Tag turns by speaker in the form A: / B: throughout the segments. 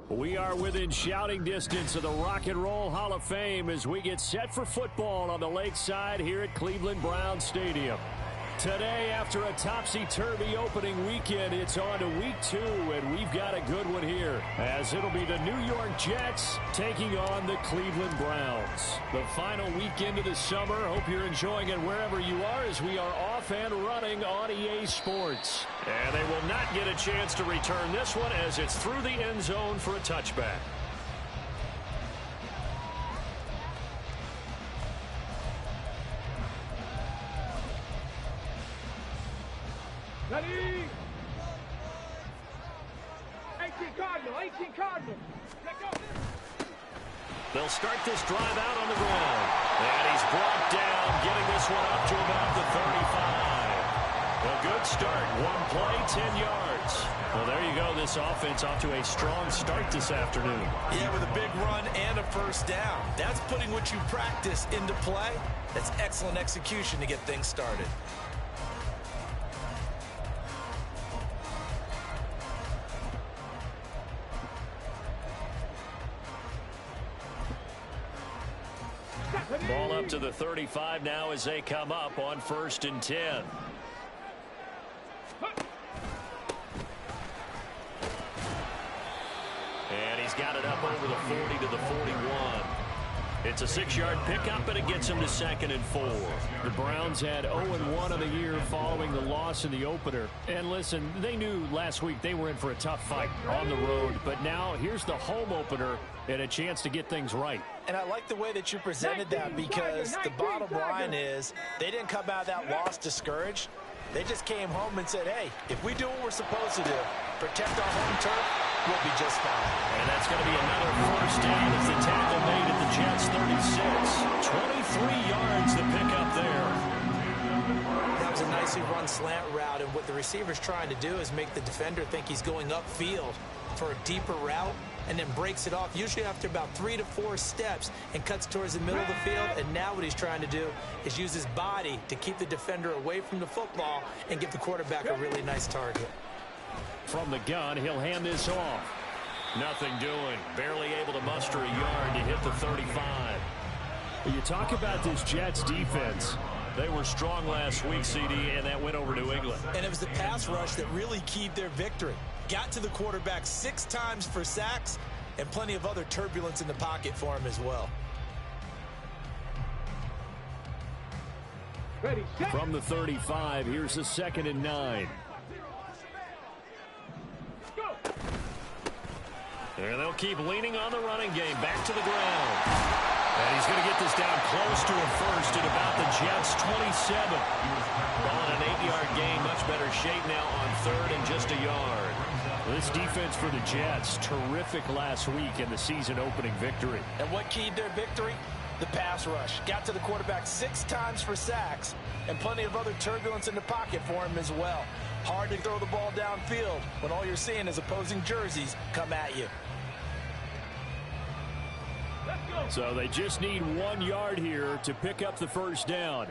A: We are within shouting distance of the Rock and Roll Hall of Fame as we get set for football on the lakeside here at Cleveland Browns Stadium. Today, after a topsy-turvy opening weekend, it's on to week 2, and we've got a good one here, as it'll be the New York Jets taking on the Cleveland Browns. The final weekend of the summer. Hope you're enjoying it wherever you are as we are off and running on EA Sports. And they will not get a chance to return this one as it's through the end zone for a touchback.
B: Ready? 18 Cardinal.
A: They'll start this drive out on the ground. And he's brought down, getting this one up to about the 35. A good start. One play, 10 yards. Well, there you go. This offense off to a strong start this afternoon.
C: Yeah, with a big run and a first down. That's putting what you practice into play. That's excellent execution to get things started.
A: Ball up to the 35 now as they come up on 1st and 10. And he's got it up over the 40 to the 41. It's a 6-yard pickup, and it gets him to 2nd and 4. The Browns had 0-1 on the year following the loss in the opener. And listen, they knew last week they were in for a tough fight on the road. But now here's the home opener and a chance to get things right.
C: And I like the way that you presented that, because the bottom line is they didn't come out of that loss discouraged. They just came home and said, hey, if we do what we're supposed to do, protect our home turf, we'll be just fine.
A: And that's going to be another first down as the tackle made at the Jets 36. 23 yards to pick up there.
C: That was a nicely run slant route, and what the receiver's trying to do is make the defender think he's going upfield for a deeper route, and then breaks it off, usually after about 3 to 4 steps, and cuts towards the middle of the field. And now what he's trying to do is use his body to keep the defender away from the football and give the quarterback a really nice target.
A: From the gun, he'll hand this off. Nothing doing. Barely able to muster a yard to hit the 35. You talk about this Jets defense. They were strong last week, CD, and that went over New England.
C: And it was the pass rush that really keyed their victory. Got to the quarterback 6 times for sacks, and plenty of other turbulence in the pocket for him as well.
B: Ready, set.
A: From the 35, here's a 2nd and 9.
B: Go.
A: And they'll keep leaning on the running game. Back to the ground. And he's going to get this down close to him first at about the Jets' 27. Ball in an 8-yard gain. Much better shape now on 3rd and just a yard. This defense for the Jets, terrific last week in the season-opening victory.
C: And what keyed their victory? The pass rush. Got to the quarterback 6 times for sacks, and plenty of other turbulence in the pocket for him as well. Hard to throw the ball downfield when all you're seeing is opposing jerseys come at you.
A: So they just need 1 yard here to pick up the first down.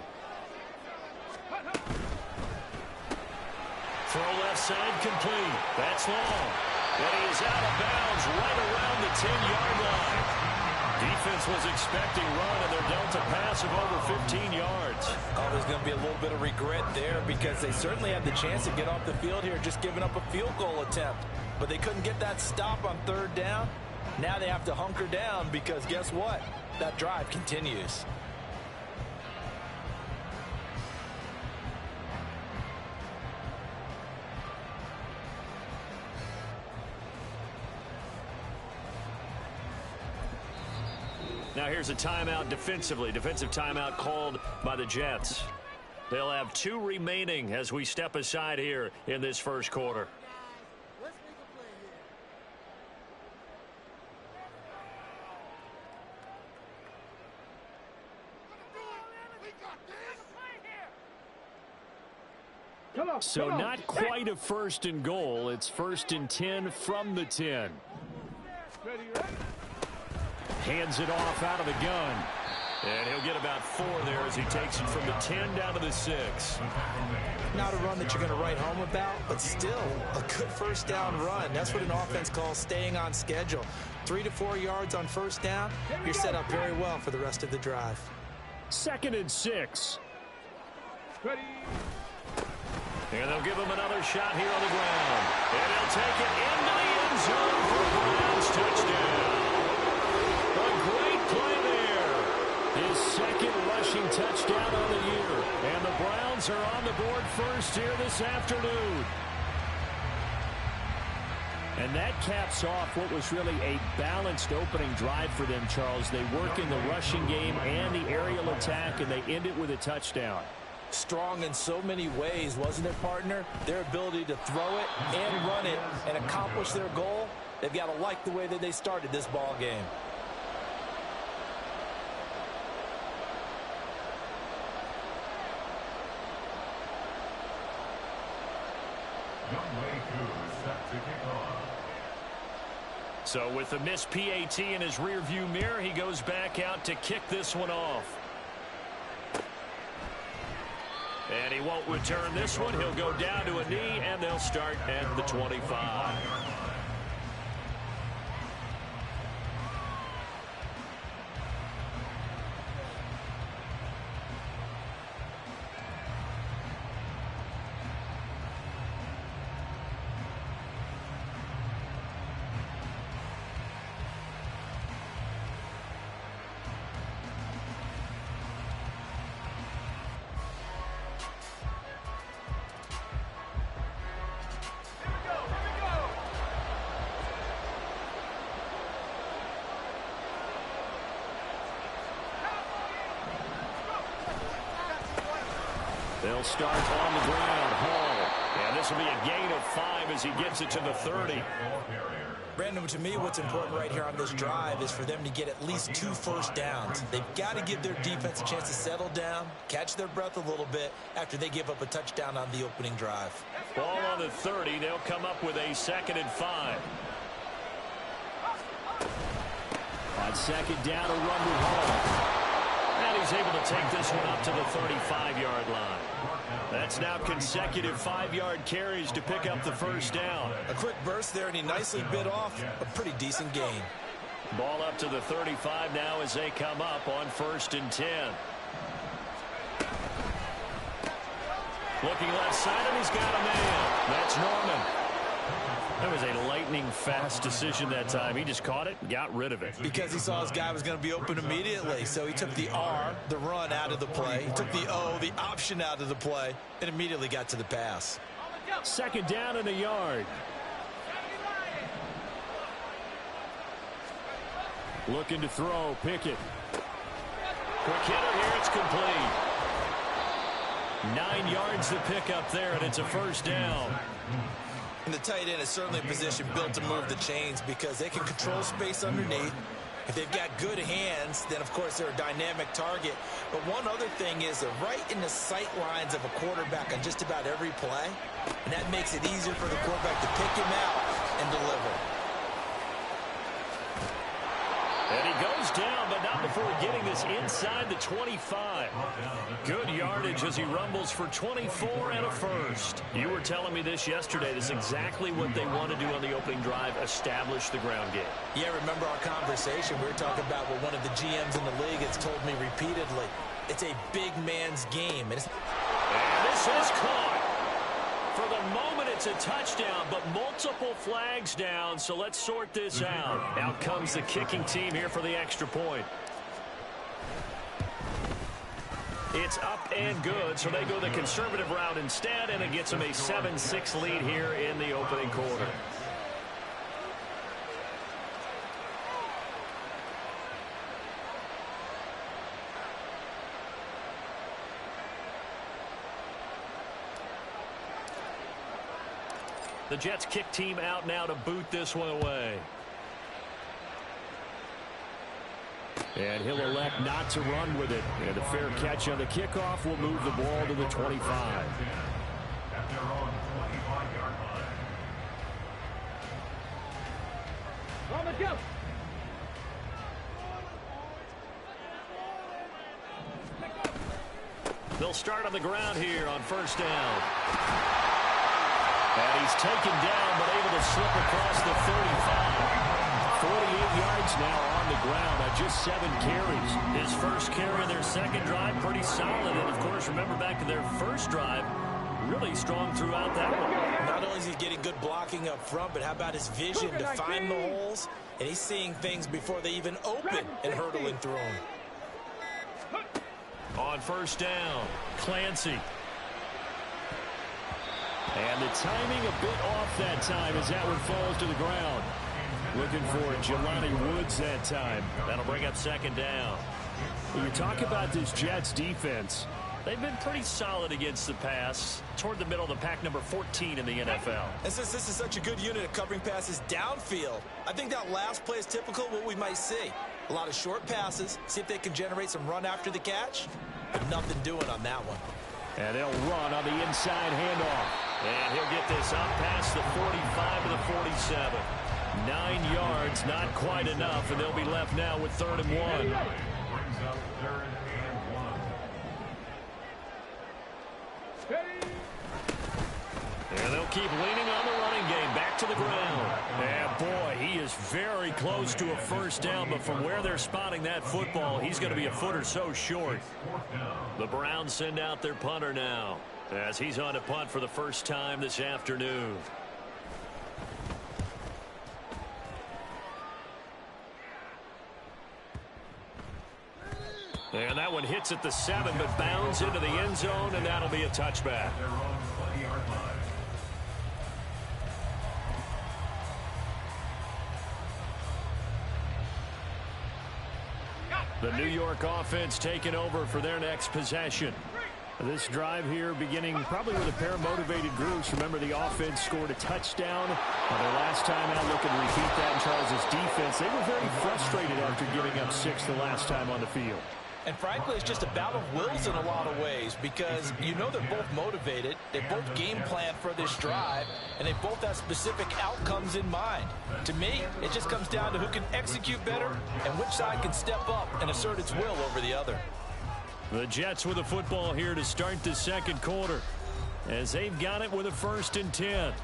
A: Throw left side complete. That's long. And he is out of bounds right around the 10-yard line. Defense was expecting run, and they're dealt a pass of over 15 yards.
C: Oh, there's going to be a little bit of regret there, because they certainly had the chance to get off the field here, just giving up a field goal attempt. But they couldn't get that stop on 3rd down. Now they have to hunker down, because guess what? That drive continues.
A: Now here's a timeout defensively. Defensive timeout called by the Jets. They'll have 2 remaining as we step aside here in this first quarter. So not quite a 1st and goal. It's 1st and 10 from the 10. Hands it off out of the gun. And he'll get about 4 there as he takes it from the 10 down to the 6.
C: Not a run that you're going to write home about, but still a good first down run. That's what an offense calls staying on schedule. 3 to 4 yards on first down. You're set up very well for the rest of the drive.
A: 2nd and 6.
B: Ready.
A: And they'll give him another shot here on the ground. And he'll take it into the end zone for a Browns touchdown. A great play there. His 2nd rushing touchdown on the year. And the Browns are on the board first here this afternoon. And that caps off what was really a balanced opening drive for them, Charles. They work in the rushing game and the aerial attack, and they end it with a touchdown.
C: Strong in so many ways, wasn't it, partner? Their ability to throw it and run it and accomplish their goal, they've got to like the way that they started this ball game.
A: So with the missed PAT in his rearview mirror, he goes back out to kick this one off. And he won't return this one. He'll go down to a knee, and they'll start at the 25. They'll start on the ground. Hall. And this will be a gain of 5 as he gets it to the 30.
C: Brandon, to me, what's important right here on this drive is for them to get at least 2 first downs. They've got to give their defense a chance to settle down, catch their breath a little bit after they give up a touchdown on the opening drive.
A: Ball on the 30. They'll come up with a 2nd and 5. On 2nd down, a run with Hall. And he's able to take this one up to the 35-yard line. That's now consecutive 5-yard carries to pick up the first down.
C: A quick burst there, and he nicely bit off a pretty decent gain.
A: Ball up to the 35 now as they come up on 1st and 10. Looking left side, and he's got a man. That's Norman. That was a lightning-fast decision that time. He just caught it and got rid of it.
C: Because he saw his guy was going to be open immediately. So he took the R, the run, out of the play. He took the O, the option, out of the play, and immediately got to the pass.
A: 2nd down and a yard. Looking to throw. Pickett. Quick hitter here. It's complete. 9 yards to pick up there, and it's a first down.
C: And the tight end is certainly a position built to move the chains because they can control space underneath. If they've got good hands, then, of course, they're a dynamic target. But one other thing is they're right in the sight lines of a quarterback on just about every play. And that makes it easier for the quarterback to pick him out and deliver.
A: And he goes down, but not before getting this inside the 25. Good yardage as he rumbles for 24 and a first. You were telling me this yesterday. This is exactly what they want to do on the opening drive, establish the ground game.
C: Yeah, remember our conversation? We were talking about what one of the GMs in the league has told me repeatedly. It's a big man's game. And this
A: is caught. For the moment, it's a touchdown, but multiple flags down, so let's sort this out. Out comes the kicking team here for the extra point. It's up and good, so they go the conservative route instead, and it gets them a 7-6 lead here in the opening quarter. The Jets kick team out now to boot this one away. And he'll elect not to run with it. And a fair catch on the kickoff will move the ball to the 25. They'll start on the ground here on first down. And he's taken down but able to slip across the 35. 48 yards now on the ground on just 7 carries. His first carry of their second drive, pretty solid. And, of course, remember back to their first drive, really strong throughout that one.
C: Not only is he getting good blocking up front, but how about his vision to find the holes? And he's seeing things before they even open and hurdling through them.
A: On first down, Clancy. And the timing a bit off that time as that one falls to the ground. Looking for Jelani Woods that time. That'll bring up second down. When you talk about this Jets defense, they've been pretty solid against the pass. Toward the middle of the pack, number 14 in the NFL.
C: And since this is such a good unit of covering passes downfield, I think that last play is typical of what we might see. A lot of short passes, see if they can generate some run after the catch, but nothing doing on that one.
A: And they'll run on the inside handoff. And he'll get this up past the 45 to the 47. 9 yards, not quite enough, and they'll be left now with 3rd and 1. And they'll keep leaning on the running game. Back to the ground. And boy, he is very close to a first down, but from where they're spotting that football, he's going to be a foot or so short. The Browns send out their punter now as he's on to punt for the first time this afternoon. And that one hits at the 7, but bounds into the end zone, and that'll be a touchback. The New York offense taking over for their next possession. This drive here beginning probably with a pair of motivated groups. Remember, the offense scored a touchdown on their last time out. Looking to repeat that in Charles' defense. They were very frustrated after giving up 6 the last time on the field.
C: And frankly, it's just a battle of wills in a lot of ways because you know they're both motivated. They both game plan for this drive, and they both have specific outcomes in mind. To me, it just comes down to who can execute better and which side can step up and assert its will over the other.
A: The Jets with the football here to start the second quarter as they've got it with a 1st and 10.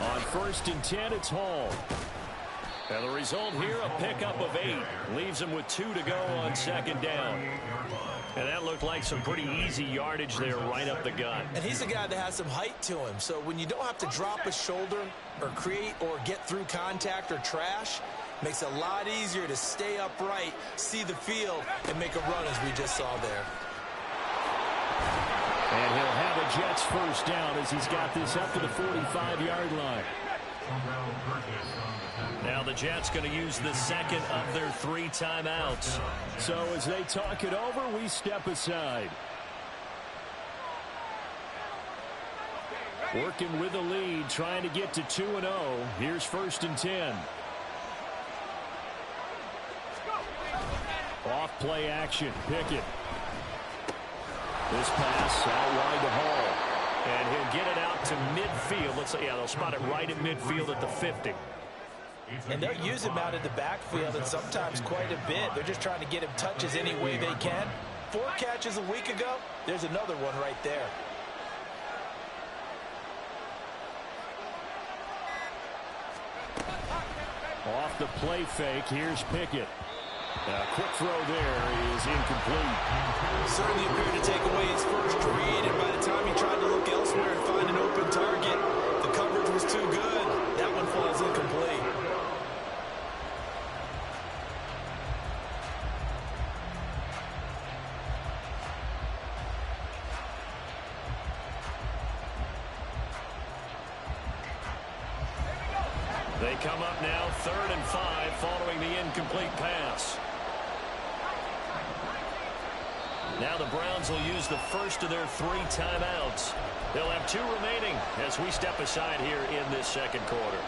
A: On 1st and 10, it's Hall. And the result here, a pickup of 8. Leaves them with 2 to go on 2nd down. And that looked like some pretty easy yardage there right up the gut.
C: And he's a guy that has some height to him. So when you don't have to drop a shoulder or create or get through contact or trash, makes it a lot easier to stay upright, see the field, and make a run as we just saw there.
A: And he'll have a Jets first down as he's got this up to the 45-yard line. Now the Jets going to use the second of their 3 timeouts. So as they talk it over, we step aside. Working with the lead, trying to get to 2-0. Here's 1st and 10. Off play action, Pickett. This pass out wide to Hall. And he'll get it out to midfield. Let's say, yeah, they'll spot it right at midfield at the 50.
C: And they'll use him out in the backfield and sometimes quite a bit. They're just trying to get him touches any way they can. 4 catches a week ago. There's another one right there.
A: Off the play fake, here's Pickett. Quick throw there is incomplete.
C: Certainly appeared to take away his first read, and by the time he tried to look elsewhere and find an open target, the coverage was too good. That one falls incomplete.
A: They come up now 3rd and 5 following the incomplete pass. Now the Browns will use the first of their 3 timeouts. They'll have 2 remaining as we step aside here in this second quarter.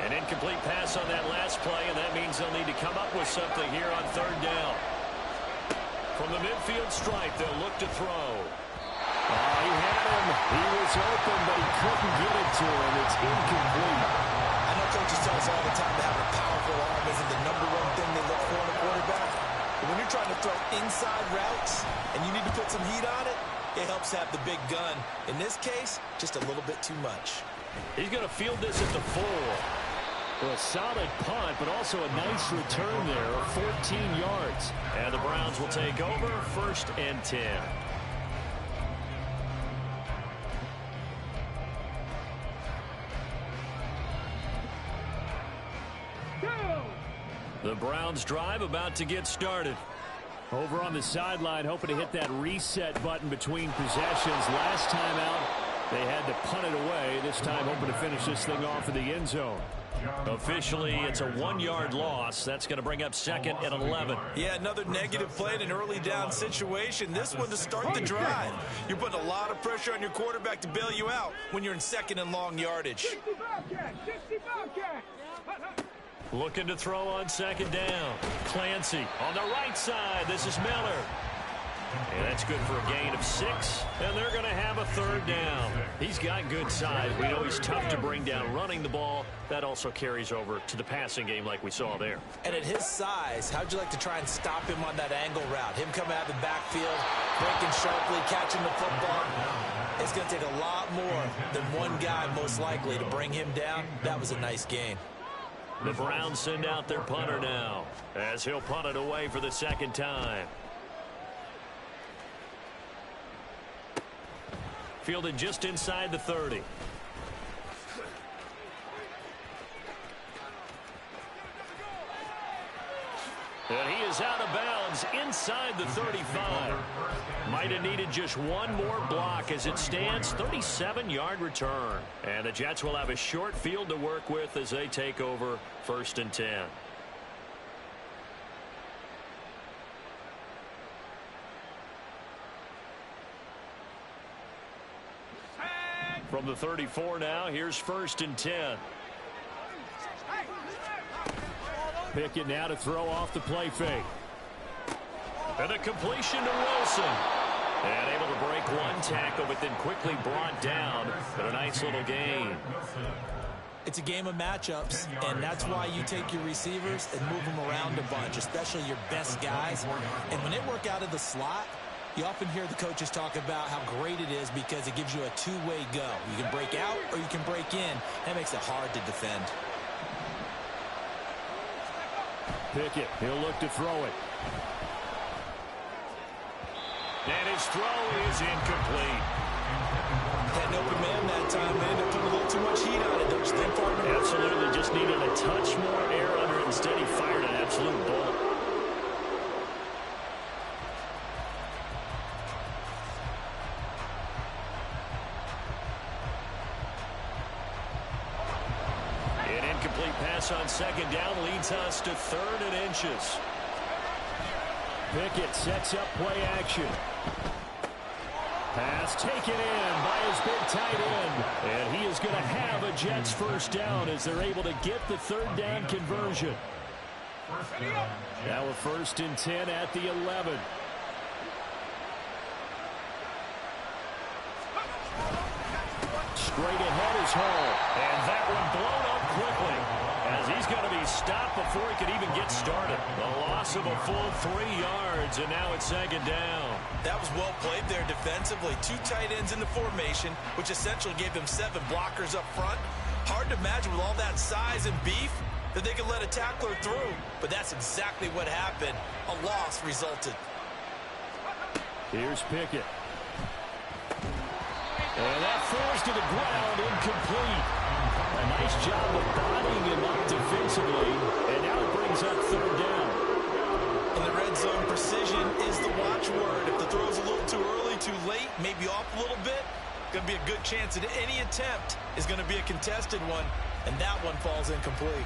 A: An incomplete pass on that last play, and that means they'll need to come up with something here on 3rd down. From the midfield stripe, they'll look to throw.
D: He had him. He was open, but he couldn't get it to him. It's incomplete.
C: I know coaches tell us all the time that having a powerful arm isn't the #1 thing they look for in a quarterback. But when you're trying to throw inside routes and you need to put some heat on it, it helps have the big gun. In this case, just a little bit too much.
A: He's going to field this at the 4.
D: Well, a solid punt, but also a nice return there of 14 yards.
A: And the Browns will take over 1st and 10. The Browns drive about to get started.
D: Over on the sideline, hoping to hit that reset button between possessions. Last time out, they had to punt it away. This time, hoping to finish this thing off in the end zone.
A: Officially, it's a 1-yard loss. That's going to bring up 2nd and 11.
C: Yeah, another negative play in an early down situation. This one to start the drive. You're putting a lot of pressure on your quarterback to bail you out when you're in 2nd and long yardage.
B: 60 Bobcat.
A: Looking to throw on 2nd down. Clancy on the right side. This is Miller. And that's good for a gain of 6. And they're going to have a 3rd down. He's got good size. We know he's tough to bring down running the ball. That also carries over to the passing game like we saw there.
C: And at his size, how'd you like to try and stop him on that angle route? Him coming out of the backfield, breaking sharply, catching the football. It's going to take a lot more than one guy most likely to bring him down. That was a nice gain.
A: The Browns send out their punter now as he'll punt it away for the 2nd time. Fielded just inside the 30. And he is out of bounds inside the 35. Might have needed just one more block as it stands. 37-yard return. And the Jets will have a short field to work with as they take over 1st and 10. From the 34 now, here's 1st and 10.
D: Pickett now to throw off the play fake.
A: And a completion to Wilson. And able to break one tackle, but then quickly brought down. But a nice little gain.
C: It's a game of matchups, and that's why you take your receivers and move them around a bunch, especially your best guys. And when they work out of the slot, you often hear the coaches talk about how great it is because it gives you a two-way go. You can break out or you can break in. That makes it hard to defend.
D: Pickett, he'll look to throw it.
A: And his throw is incomplete.
C: Had an open man that time, man. They're putting a little too much heat on it, don't you think, partner?
A: Absolutely. Just needed a touch more air under it. Instead, he fired an absolute bullet. An incomplete pass on 2nd down leads us to 3rd and inches.
D: Pickett sets up play action. Pass taken in by his big tight end. And he is going to have a Jets 1st down as they're able to get the 3rd down conversion. Now a 1st and 10 at the 11. Straight ahead is Hall.
A: And that one blown up quickly as he's going to be stopped before he could even get started. A loss of a full 3 yards, and now it's 2nd down.
C: That was well played there defensively. 2 tight ends in the formation, which essentially gave them 7 blockers up front. Hard to imagine with all that size and beef that they could let a tackler through. But that's exactly what happened. A loss resulted.
D: Here's Pickett.
A: And that falls to the ground, incomplete.
D: A nice job of bodying him up defensively. And now it brings up 3rd down.
C: In the red zone, precision is the watchword. If the throw's a little too early, maybe off a little bit, going to be a good chance that any attempt is going to be a contested one, and that one falls incomplete.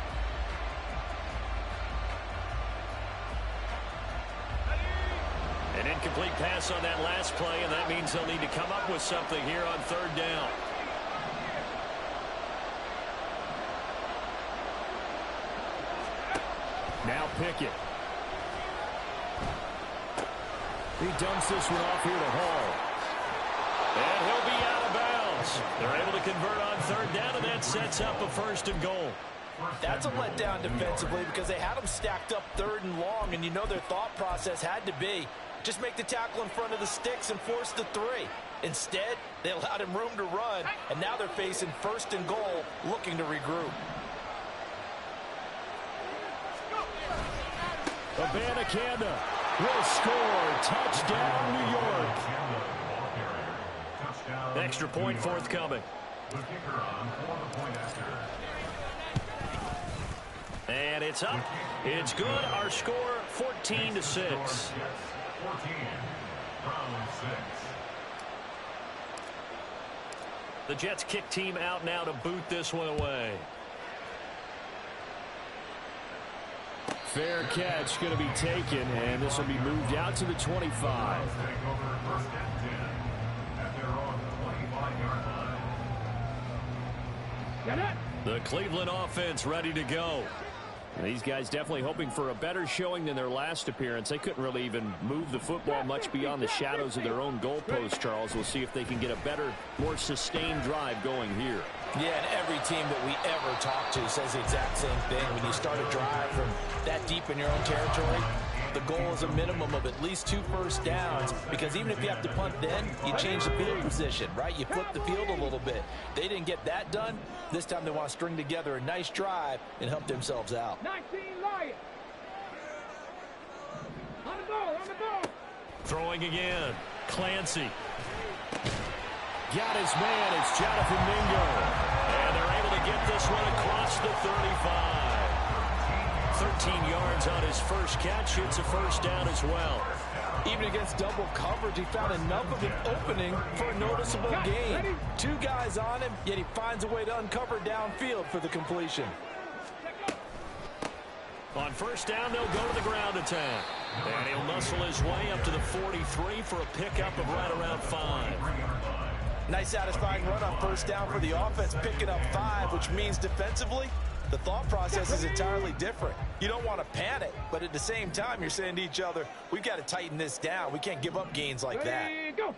A: An incomplete pass on that last play, and that means they'll need to come up with something here on third down. Now Pickett. He dumps this one off here to Hall. And he'll be out of bounds. They're able to convert on third down, and that sets up a 1st and goal.
C: That's a letdown defensively because they had them stacked up 3rd and long, and you know their thought process had to be just make the tackle in front of the sticks and force the 3. Instead, they allowed him room to run, and now they're facing 1st and goal, looking to regroup.
A: Abanikanda will score. Touchdown, New York. Extra point forthcoming. And it's up. It's good. Our score, 14-6. The Jets kick team out now to boot this one away. Fair catch going to be taken, and this will be moved out to the 25. The Cleveland offense ready to go. And these guys definitely hoping for a better showing than their last appearance. They couldn't really even move the football much beyond the shadows of their own goalpost, Charles. We'll see if they can get a better, more sustained drive going here.
C: Yeah, and every team that we ever talk to says the exact same thing. When you start a drive from that deep in your own territory, the goal is a minimum of at least 2 first downs, because even if you have to punt then, you change the field position, right? You flip the field a little bit. They didn't get that done. This time they want to string together a nice drive and help themselves out.
B: 19 Lions. On the ball.
A: Throwing again. Clancy. Got his man. It's Jonathan Mingo. And they're able to get this one across the 35. 13 yards on his first catch. It's a first down as well.
C: Even against double coverage, he found enough of an opening for a noticeable gain. 2 guys on him, yet he finds a way to uncover downfield for the completion.
A: On first down, they'll go to the ground attack. And he'll muscle his way up to the 43 for a pickup of right around 5.
C: Nice satisfying run on first down for the offense, picking up 5, which means defensively, the thought process is entirely different. You don't want to panic, but at the same time, you're saying to each other, we've got to tighten this down. We can't give up gains like that.
B: Go.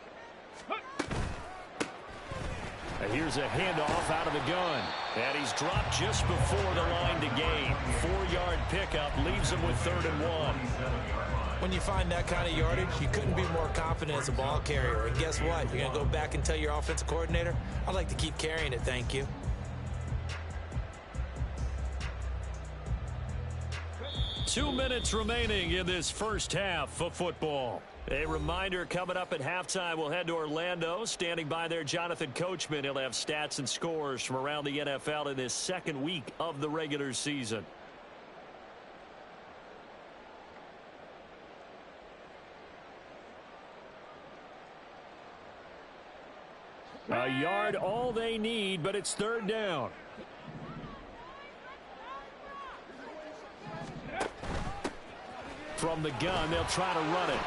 A: And here's a handoff out of the gun. And he's dropped just before the line to gain. 4-yard pickup leaves him with 3rd and 1.
C: When you find that kind of yardage, you couldn't be more confident as a ball carrier. And guess what? You're going to go back and tell your offensive coordinator, I'd like to keep carrying it, thank you.
A: Two minutes remaining in this first half of football. A reminder coming up at halftime, we'll head to Orlando. Standing by there, Jonathan Coachman. He'll have stats and scores from around the NFL in this second week of the regular season. A yard, all they need, but it's 3rd down. From the gun, they'll try to run it.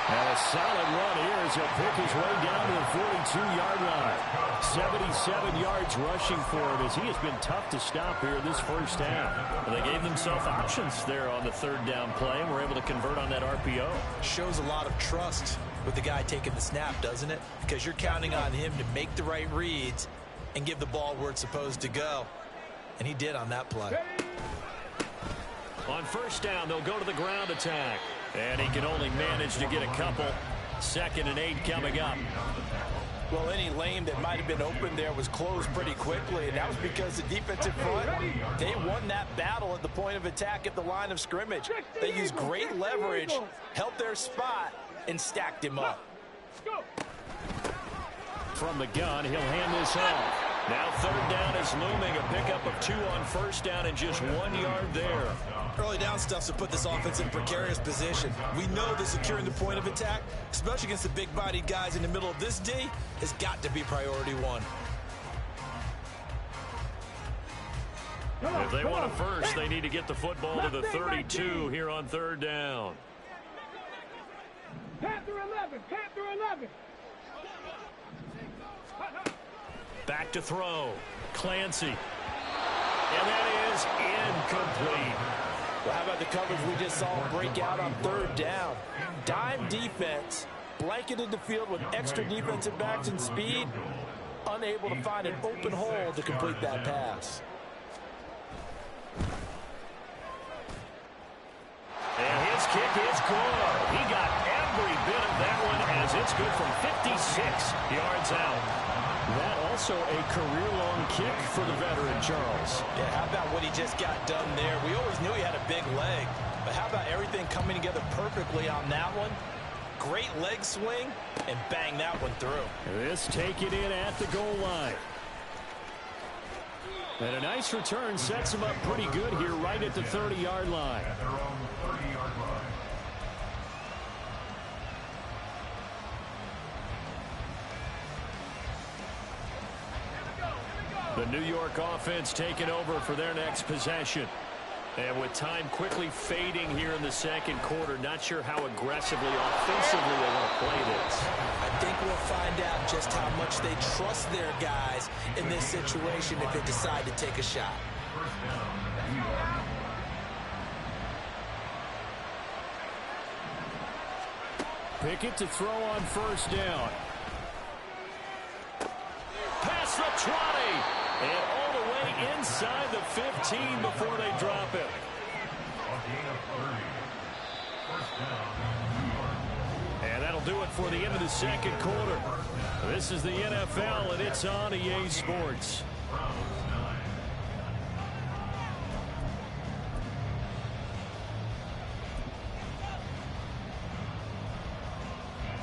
A: And a solid run here as he'll pick his way down to the 42-yard line. 77 yards rushing for him as he has been tough to stop here this first half. Well, they gave themselves options there on the 3rd down play and were able to convert on that RPO.
C: Shows a lot of trust with the guy taking the snap, doesn't it? Because you're counting on him to make the right reads and give the ball where it's supposed to go. And he did on that play.
A: On first down, they'll go to the ground attack. And he can only manage to get a couple. 2nd and 8 coming up.
C: Well, any lane that might have been open there was closed pretty quickly, and that was because the defensive front, they won that battle at the point of attack at the line of scrimmage. They used great leverage, held their spot, and stacked him up.
A: From the gun, he'll hand this off. Now 3rd down is looming. A pickup of 2 on first down and just 1 yard there.
C: Early down stuff to put this offense in a precarious position. We know that securing the point of attack, especially against the big-bodied guys in the middle of this D, has got to be priority one.
A: If they want a first, they need to get the football to the 32 here on third down.
B: Panther 11, Panther 11.
A: Back to throw. Clancy. And that is incomplete.
C: Well, how about the coverage we just saw break out on third down? Dime defense, blanketed the field with extra defensive backs and speed, unable to find an open hole to complete that pass.
A: And his kick is good. He got every bit of that one as it's good from 56 yards out.
D: That also a career-long kick for the veteran, Charles.
C: Yeah, how about what he just got done there? We always knew he had a big leg, but how about everything coming together perfectly on that one? Great leg swing, and bang that one through.
A: This taken in at the goal line. And a nice return sets him up pretty good here right at the 30-yard line. The New York offense taking over for their next possession. And with time quickly fading here in the second quarter, not sure how aggressively, offensively they want to play this.
C: I think we'll find out just how much they trust their guys in this situation if they decide to take a shot.
A: Pickett to throw on first down. Past the 20. And all the way inside the 15 before they drop it. And that'll do it for the end of the second quarter. This is the NFL, and it's on EA Sports.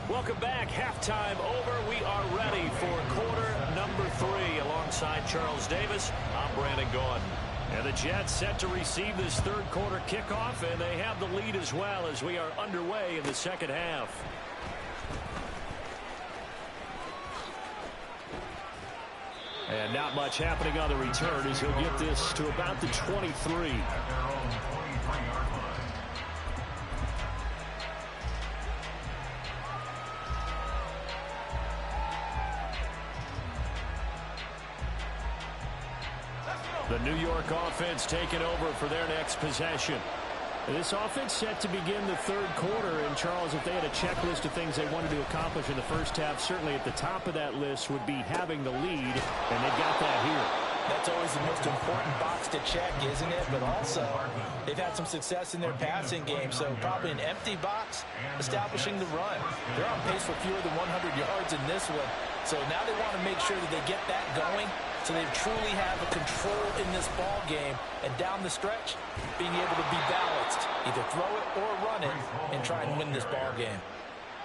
A: Welcome back. Halftime over. We are ready for quarter number 3. Alongside Charles Davis, I'm Brandon Gaudin. And the Jets set to receive this third quarter kickoff, and they have the lead as well as we are underway in the second half. And not much happening on the return as he'll get this to about the 23. The New York offense taking over for their next possession. This offense set to begin the third quarter, and Charles, if they had a checklist of things they wanted to accomplish in the first half, certainly at the top of that list would be having the lead, and they've got that here.
C: That's always the most important box to check, isn't it? But also, they've had some success in their passing game, so probably an empty box, establishing the run. They're on pace for fewer than 100 yards in this one, so now they want to make sure that they get that going, so they truly have a control in this ball game, and down the stretch, being able to be balanced, either throw it or run it, and try and win this ball game.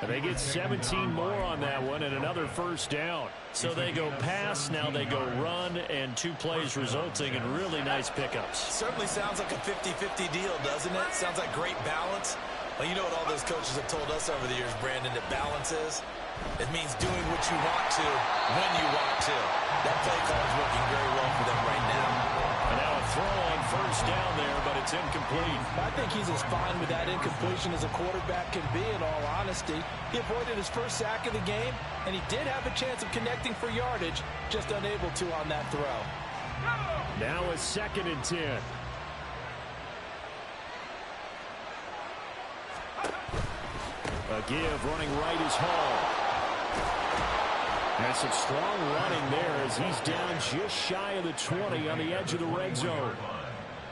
A: And they get 17 more on that one and another first down. So they go pass, now they go run, and 2 plays resulting in really nice pickups.
C: Certainly sounds like a 50-50 deal, doesn't it? Sounds like great balance. Well, you know what all those coaches have told us over the years, Brandon, that balance is? It means doing what you want to when you want to. That play call is working very well for them right now.
A: And now a throw on first down there, but it's incomplete.
C: I think he's as fine with that incompletion as a quarterback can be, in all honesty. He avoided his first sack of the game, and he did have a chance of connecting for yardage, just unable to on that throw.
A: Now a 2nd and 10. A give, running right is Hall. And some strong running there as he's down just shy of the 20 on the edge of the red zone.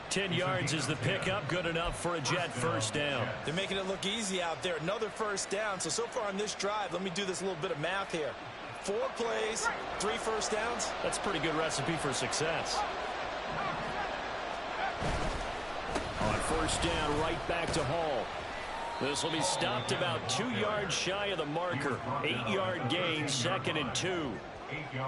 A: 10 yards is the pickup, good enough for a Jet first down.
C: They're making it look easy out there. Another first down. So far on this drive, let me do this little bit of math here. 4 plays, 3 first downs.
A: That's a pretty good recipe for success. On first down, right back to Hall. This will be stopped about 2 yards shy of the marker. 8-yard gain, 2nd and 2.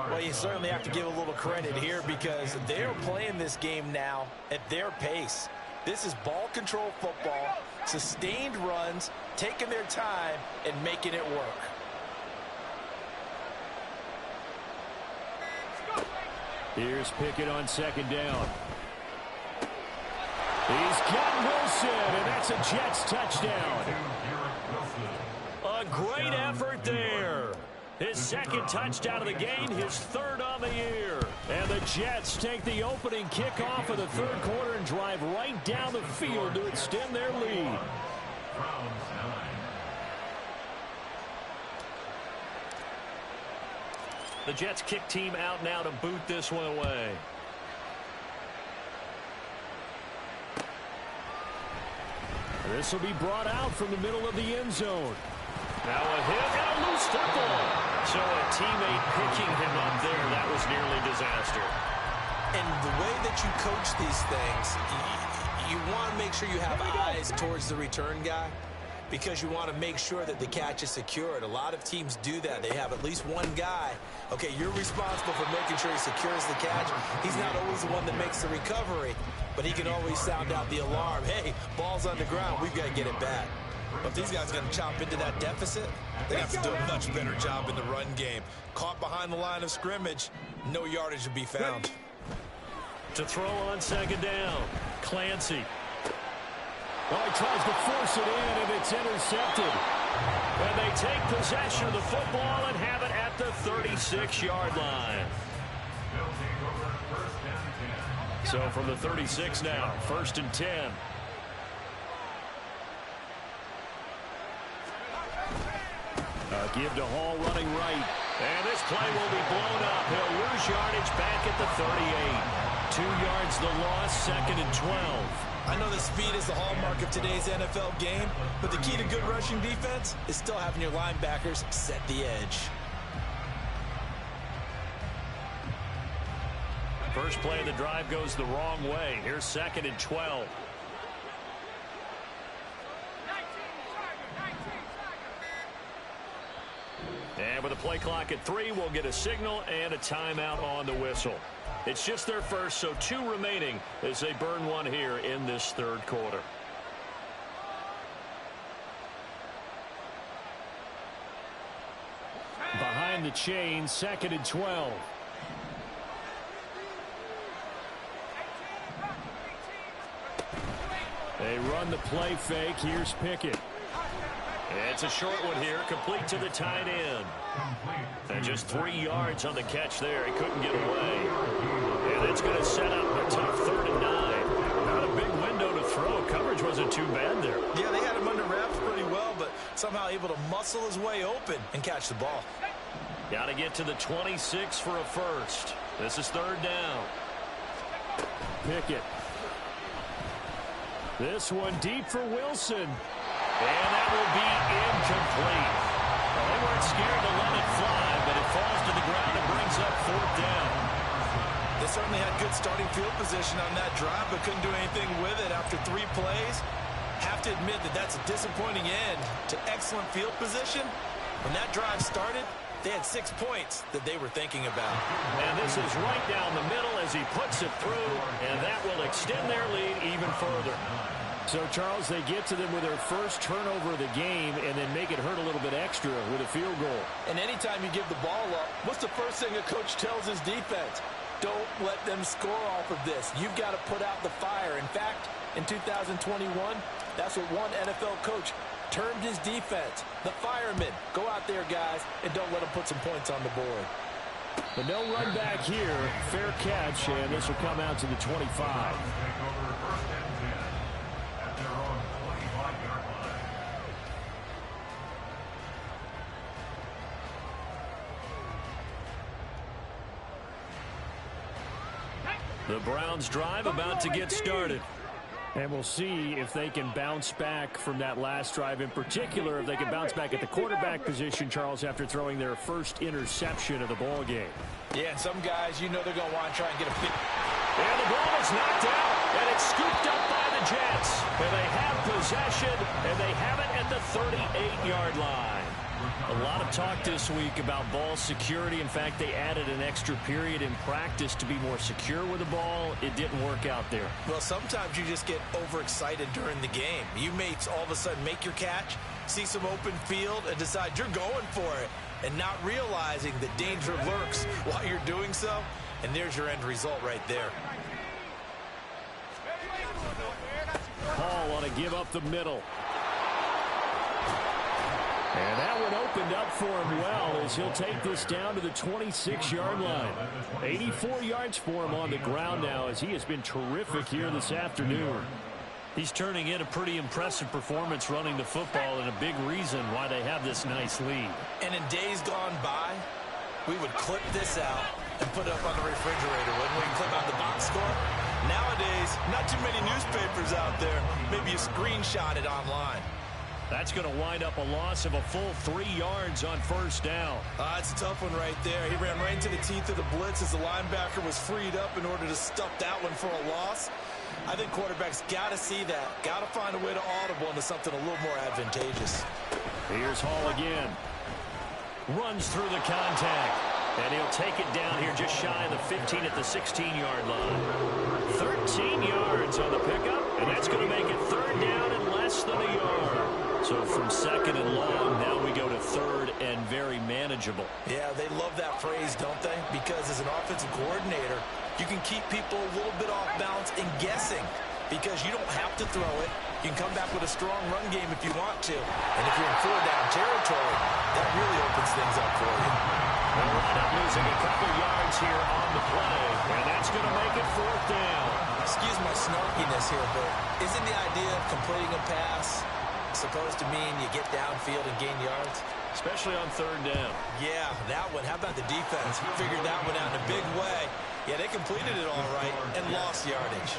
C: Well, you certainly have to give a little credit here because they're playing this game now at their pace. This is ball control football, sustained runs, taking their time, and making it work.
A: Here's Pickett on second down. He's got Wilson, and that's a Jets touchdown. A great effort there. His second touchdown of the game, his third on the year. And the Jets take the opening kickoff of the third quarter and drive right down the field to extend their lead.
D: The Jets kick team out now to boot this one away.
A: This will be brought out from the middle of the end zone.
D: Now a hit and a loose football. So a teammate picking him up there, that was nearly disaster.
C: And the way that you coach these things, you want to make sure you have eyes towards the return guy because you want to make sure that the catch is secured. A lot of teams do that. They have at least one guy. Okay, you're responsible for making sure he secures the catch. He's not always the one that makes the recovery, but he can always sound out the alarm. Hey, ball's on the ground. We've got to get it back. But if these guys are going to chop into that deficit, they have to do a much better job in the run game. Caught behind the line of scrimmage, no yardage to be found.
D: To throw on second down, Clancy.
A: Oh, he tries to force it in, and it's intercepted.
D: And they take possession of the football and have it at the 36-yard line. So from the 36 now, 1st and 10.
A: Give to Hall running right.
D: And this play will be blown up. He'll lose yardage back at the 38. 2 yards the loss, 2nd and 12.
C: I know the speed is the hallmark of today's NFL game, but the key to good rushing defense is still having your linebackers set the edge.
D: First play of the drive goes the wrong way. Here's 2nd and 12. And with a play clock at 3, we'll get a signal and a timeout on the whistle. It's just their first, so 2 remaining as they burn one here in this third quarter.
A: Behind the chain, 2nd and 12. They run the play fake. Here's Pickett.
D: It's a short one here, complete to the tight end. And just 3 yards on the catch there. He couldn't get away. And it's going to set up a tough 3rd and 9. Not a big window to throw. Coverage wasn't too bad there.
C: Yeah, they had him under wraps pretty well, but somehow able to muscle his way open and catch the ball.
D: Got to get to the 26 for a first. This is 3rd down.
A: Pickett. This one deep for Wilson.
D: And that will be incomplete. Well, they weren't scared to let it fly, but it falls to the ground and brings up 4th down.
C: They certainly had good starting field position on that drive, but couldn't do anything with it after 3 plays. Have to admit that that's a disappointing end to excellent field position. When that drive started, they had 6 points that they were thinking about.
D: And this is right down the middle as he puts it through, and that will extend their lead even further.
A: So, Charles, they get to them with their first turnover of the game and then make it hurt a little bit extra with a field goal.
C: And anytime you give the ball up, what's the first thing a coach tells his defense? Don't let them score off of this. You've got to put out the fire. In fact, in 2021, that's what one NFL coach termed his defense. The firemen. Go out there, guys, and don't let them put some points on the board.
A: But no run back here. Fair catch, and this will come out to the 25.
D: The Browns drive about to get started.
A: And we'll see if they can bounce back from that last drive, in particular if they can bounce back at the quarterback position, Charles, after throwing their first interception of the ball game.
C: Yeah, and some guys, you know they're going to want to try and get a fit.
D: And the ball is knocked out, and it's scooped up by the Jets. And they have possession, and they have it at the 38-yard line.
A: A lot of talk this week about ball security. In fact, they added an extra period in practice to be more secure with the ball. It didn't work out there.
C: Well, sometimes you just get overexcited during the game. You may all of a sudden make your catch, see some open field, and decide you're going for it, and not realizing the danger lurks while you're doing so. And there's your end result right there.
A: Hall on a give up the middle. And that one opened up for him well as he'll take this down to the 26-yard line. 84 yards for him on the ground now as he has been terrific here this afternoon. He's turning in a pretty impressive performance running the football and a big reason why they have this nice lead.
C: And in days gone by, we would clip this out and put it up on the refrigerator, wouldn't we? Clip out the box score. Nowadays, not too many newspapers out there. Maybe you screenshot it online.
A: That's going to wind up a loss of a full 3 yards on first down.
C: It's a tough one right there. He ran right into the teeth of the blitz as the linebacker was freed up in order to stuff that one for a loss. I think quarterbacks got to see that. Got to find a way to audible into something a little more advantageous.
A: Here's Hall again. Runs through the contact. And he'll take it down here just shy of the 15 at the 16-yard line. 13 yards on the pickup, and that's going to make it third down and less than a yard. So from second and long, now we go to third and very manageable.
C: Yeah, they love that phrase, don't they? Because as an offensive coordinator, you can keep people a little bit off balance and guessing because you don't have to throw it. You can come back with a strong run game if you want to. And if you're in four-down territory, that really opens things up for you.
A: They'll wind up losing a couple yards here on the play, and that's going to make it fourth down.
C: Excuse my snarkiness here, but isn't the idea of completing a pass supposed to mean you get downfield and gain yards?
A: Especially on third down.
C: Yeah, that one. How about the defense? Figured that one out in a big way. Yeah, they completed it all right and lost yardage.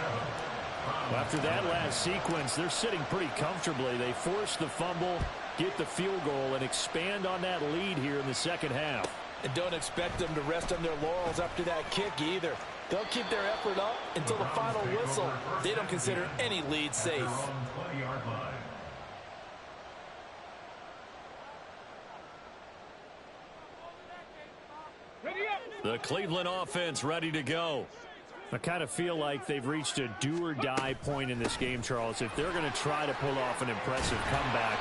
A: After that last sequence, they're sitting pretty comfortably. They force the fumble, get the field goal, and expand on that lead here in the second half.
C: And don't expect them to rest on their laurels after that kick either. They'll keep their effort up until the final whistle. They don't consider any lead safe.
A: The Cleveland offense ready to go. I kind of feel like they've reached a do-or-die point in this game, Charles. If they're going to try to pull off an impressive comeback,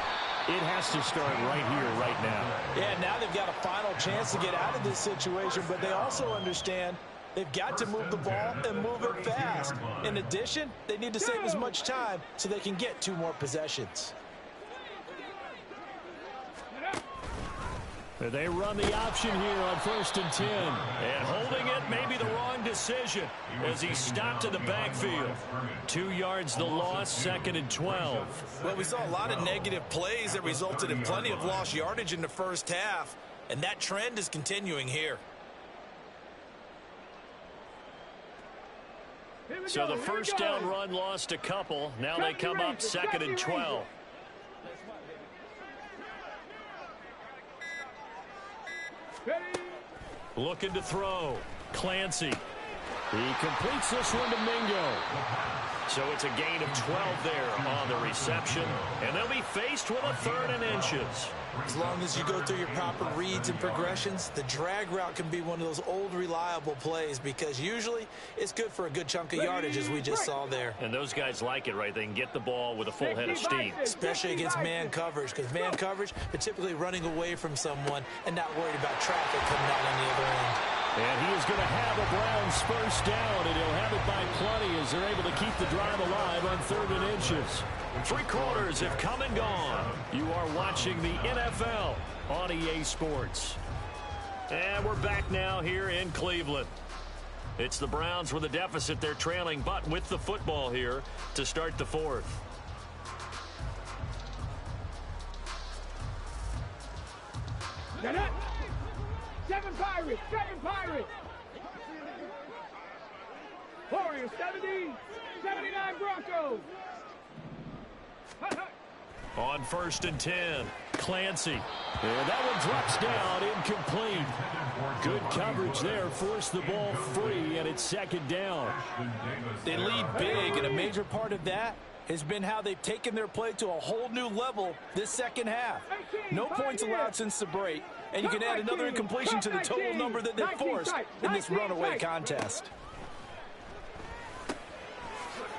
A: it has to start right here, right now.
C: Yeah, now they've got a final chance to get out of this situation, but they also understand they've got to move the ball and move it fast. In addition, they need to save as much time so they can get 2 more possessions.
A: They run the option here on 1st and 10. And holding it may be the wrong decision as he stopped in the backfield. 2 yards the loss, 2nd and 12.
C: Well, we saw a lot of negative plays that resulted in plenty of lost yardage in the first half. And that trend is continuing here.
A: So the first down run lost a couple. Now they come up 2nd and 12. Looking to throw. Clancy. He completes this one to Mingo. So it's a gain of 12 there on the reception. And they'll be faced with a 3rd and inches.
C: As long as you go through your proper reads and progressions, the drag route can be one of those old reliable plays because usually it's good for a good chunk of yardage as we just saw there.
A: And those guys like it, right? They can get the ball with a full head of steam.
C: Especially against man coverage because man coverage, they're typically running away from someone and not worried about traffic coming out on the other end.
A: And he is going to have a Browns first down, and he'll have it by plenty as they're able to keep the drive alive on 3rd and inches. 3 quarters have come and gone. You are watching the NFL on EA Sports. And we're back now here in Cleveland. It's the Browns with a deficit. They're trailing, but with the football here to start the 4th.
B: Get it! 7 Pirates! 7 Pirates! Warriors 70, 79 Broncos!
A: On 1st and 10, Clancy. And that one drops down, incomplete. Good coverage there, forced the ball free, and it's 2nd down.
C: They lead big, and a major part of that has been how they've taken their play to a whole new level this second half. No points allowed since the break, and you can add another incompletion to the total number that they've forced in this runaway contest.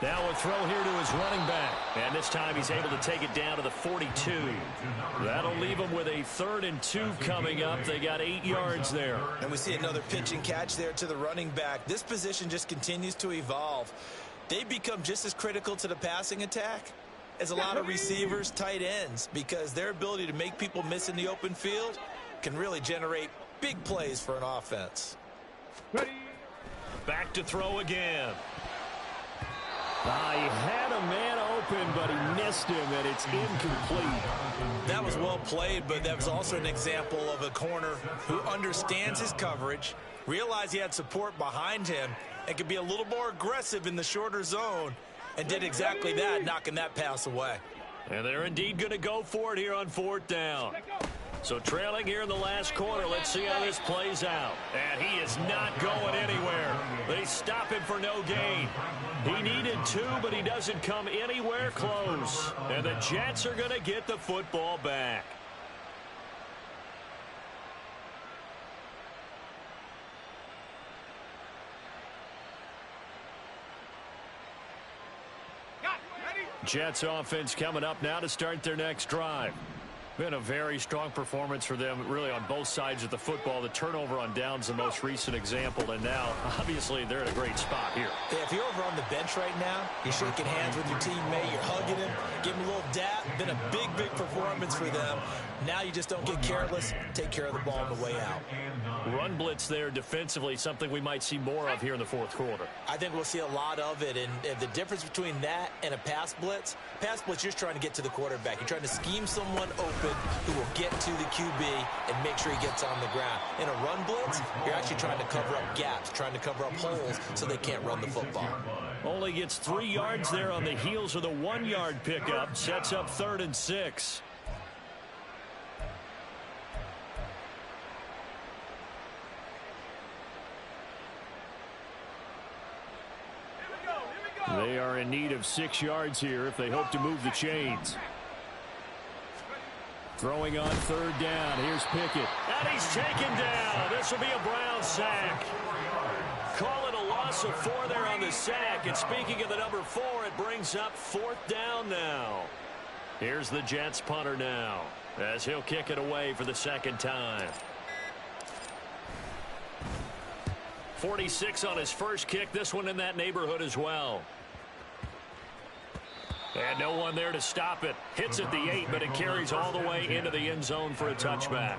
A: Now a throw here to his running back. And this time he's able to take it down to the 42. That'll leave him with a 3rd and 2 coming up. They got 8 yards there.
C: And we see another pitch and catch there to the running back. This position just continues to evolve. They become just as critical to the passing attack as a lot of receivers, tight ends, because their ability to make people miss in the open field can really generate big plays for an offense.
A: Back to throw again. He had a man open, but he missed him, and it's incomplete.
C: That was well played, but that was also an example of a corner who understands his coverage, realized he had support behind him, and could be a little more aggressive in the shorter zone, and did exactly that, knocking that pass away.
A: And they're indeed going to go for it here on 4th down. So trailing here in the last quarter, let's see how this plays out. And he is not going anywhere. They stop him for no gain. He needed 2, but he doesn't come anywhere close. And the Jets are going to get the football back. Jets offense coming up now to start their next drive. Been a very strong performance for them, really, on both sides of the football. The turnover on downs, the most recent example, and now, obviously, they're in a great spot here.
C: Yeah, if you're over on the bench right now, you're shaking hands with your teammate, you're hugging him, giving him a little dap. Been a big, big performance for them. Now you just don't get careless, take care of the ball on the way out.
A: Run blitz there defensively, something we might see more of here in the 4th quarter.
C: I think we'll see a lot of it, and the difference between that and a pass blitz, you're just trying to get to the quarterback. You're trying to scheme someone open who will get to the QB and make sure he gets on the ground. In a run blitz, you're actually trying to cover up gaps, trying to cover up holes so they can't run the football.
A: Only gets 3 yards there on the heels of the 1-yard pickup. Sets up 3rd and 6. They are in need of 6 yards here if they hope to move the chains. Throwing on 3rd down. Here's Pickett. And he's taken down. This will be a Brown sack. Call it a loss of 4 there on the sack. And speaking of the number 4, it brings up 4th down now. Here's the Jets punter now, as he'll kick it away for the 2nd time. 46 on his first kick. This one in that neighborhood as well. And no one there to stop it. Hits at the 8, but it carries all the way into the end zone for a touchback.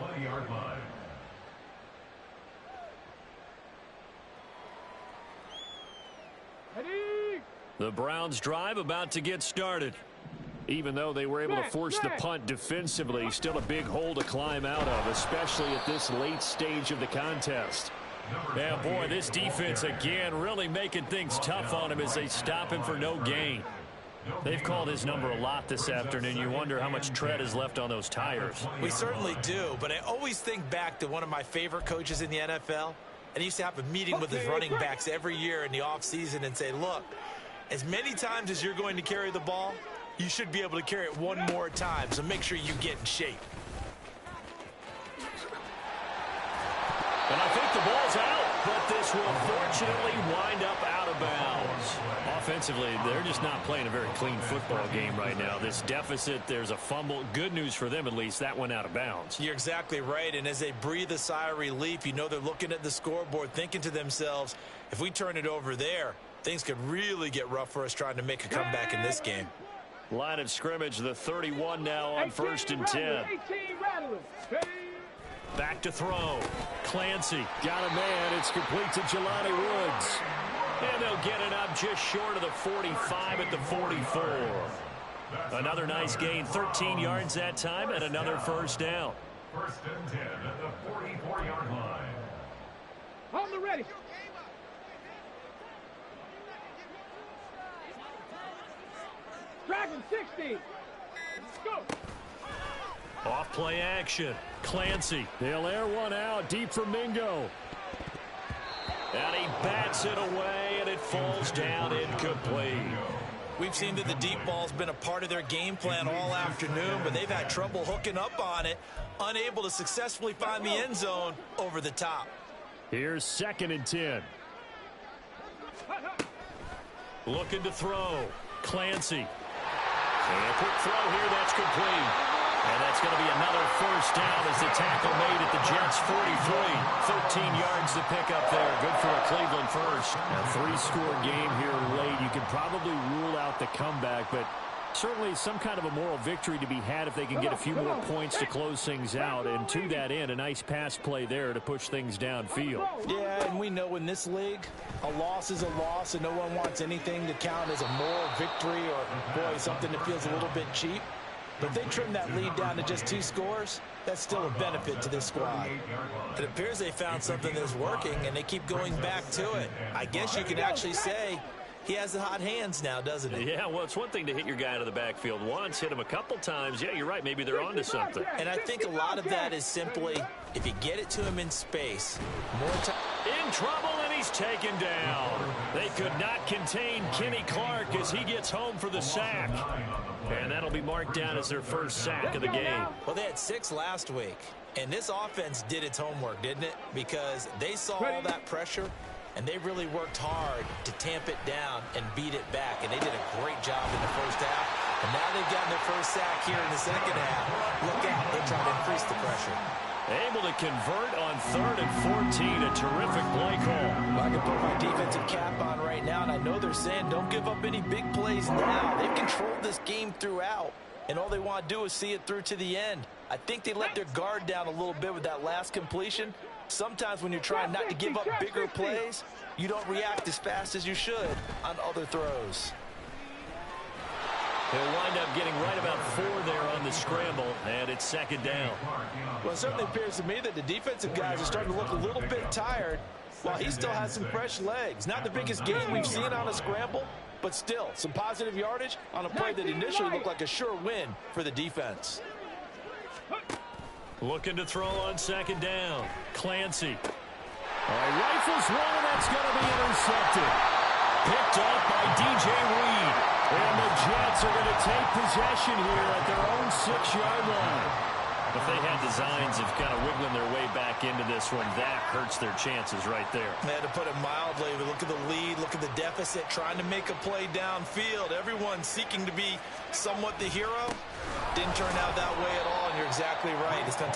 A: The Browns drive about to get started. Even though they were able to force the punt defensively, still a big hole to climb out of, especially at this late stage of the contest. Yeah, boy, this defense again really making things tough on him as they stop him for no gain. They've called his number a lot this afternoon. You wonder how much tread is left on those tires.
C: We certainly do, but I always think back to one of my favorite coaches in the NFL, and he used to have a meeting with his running backs every year in the offseason and say, look, as many times as you're going to carry the ball, you should be able to carry it one more time, so make sure you get in shape.
A: And I think the ball's out, but this will fortunately wind up out of bounds. Offensively, they're just not playing a very clean football game right now. This deficit, there's a fumble. Good news for them, at least. That went out of bounds.
C: You're exactly right, and as they breathe a sigh of relief, you know they're looking at the scoreboard, thinking to themselves, if we turn it over there, things could really get rough for us trying to make a comeback in this game.
A: Line of scrimmage, the 31 now on 1st and 10. Back to throw. Clancy got a man. It's complete to Jelani Woods. And they'll get it up just short of the 45 at the 44. Another nice gain, 13 yards that time, and another 1st down.
E: 1st and 10 at the 44-yard line.
B: On the ready. Dragon 60. Go.
A: Off play action. Clancy. They'll air one out deep for Mingo. And he bats it away, and it falls down incomplete.
C: We've seen that the deep ball's been a part of their game plan all afternoon, but they've had trouble hooking up on it, unable to successfully find the end zone over the top.
A: Here's 2nd and 10. Looking to throw. Clancy.
D: And a quick throw here, that's complete. And that's going to be another first down as the tackle made at the Jets' 43. 13 yards to pick up there. Good for a Cleveland first.
A: A 3-score game here late. You can probably rule out the comeback, but certainly some kind of a moral victory to be had if they can get a few more points to close things out. And to that end, a nice pass play there to push things downfield.
C: Yeah, and we know in this league, a loss is a loss, and no one wants anything to count as a moral victory or, boy, something that feels a little bit cheap. But if they trim that lead down to just 2 scores, that's still a benefit to this squad. It appears they found something that's working, and they keep going back to it. I guess you can actually say he has the hot hands now, doesn't he?
D: Yeah, well, it's one thing to hit your guy out of the backfield once, hit him a couple times. Yeah, you're right. Maybe they're onto something.
C: And I think a lot of that is simply, if you get it to him in space, more time.
D: In trouble, and he's taken down. They could not contain Kenny Clark as he gets home for the sack. And that'll be marked down as their first sack of the game.
C: Well, they had 6 last week, and this offense did its homework, didn't it? Because they saw all that pressure, and they really worked hard to tamp it down and beat it back, and they did a great job in the first half. And now they've gotten their first sack here in the second half. Look out, they're trying to increase the pressure.
D: Able to convert on 3rd and 14, a terrific play call.
C: Well, I can put my defensive cap on right now, and I know they're saying don't give up any big plays now. They've controlled this game throughout, and all they want to do is see it through to the end. I think they let their guard down a little bit with that last completion. Sometimes when you're trying not to give up bigger plays, you don't react as fast as you should on other throws.
D: He'll wind up getting right about 4 there on the scramble, and it's 2nd down.
C: Well, it certainly appears to me that the defensive guys are starting to look a little bit tired while he still has some fresh legs. Not the biggest game we've seen on a scramble, but still some positive yardage on a play that initially looked like a sure win for the defense.
D: Looking to throw on 2nd down. Clancy.
A: Rifles one, and that's going to be intercepted.
D: Picked up by DJ Reed.
A: And the Jets are going to take possession here at their own 6-yard line.
D: If they had designs of kind of wiggling their way back into this one, that hurts their chances right there.
C: They had to put it mildly. Look at the lead, look at the deficit, trying to make a play downfield. Everyone seeking to be somewhat the hero. Didn't turn out that way at all, and you're exactly right. It's going to take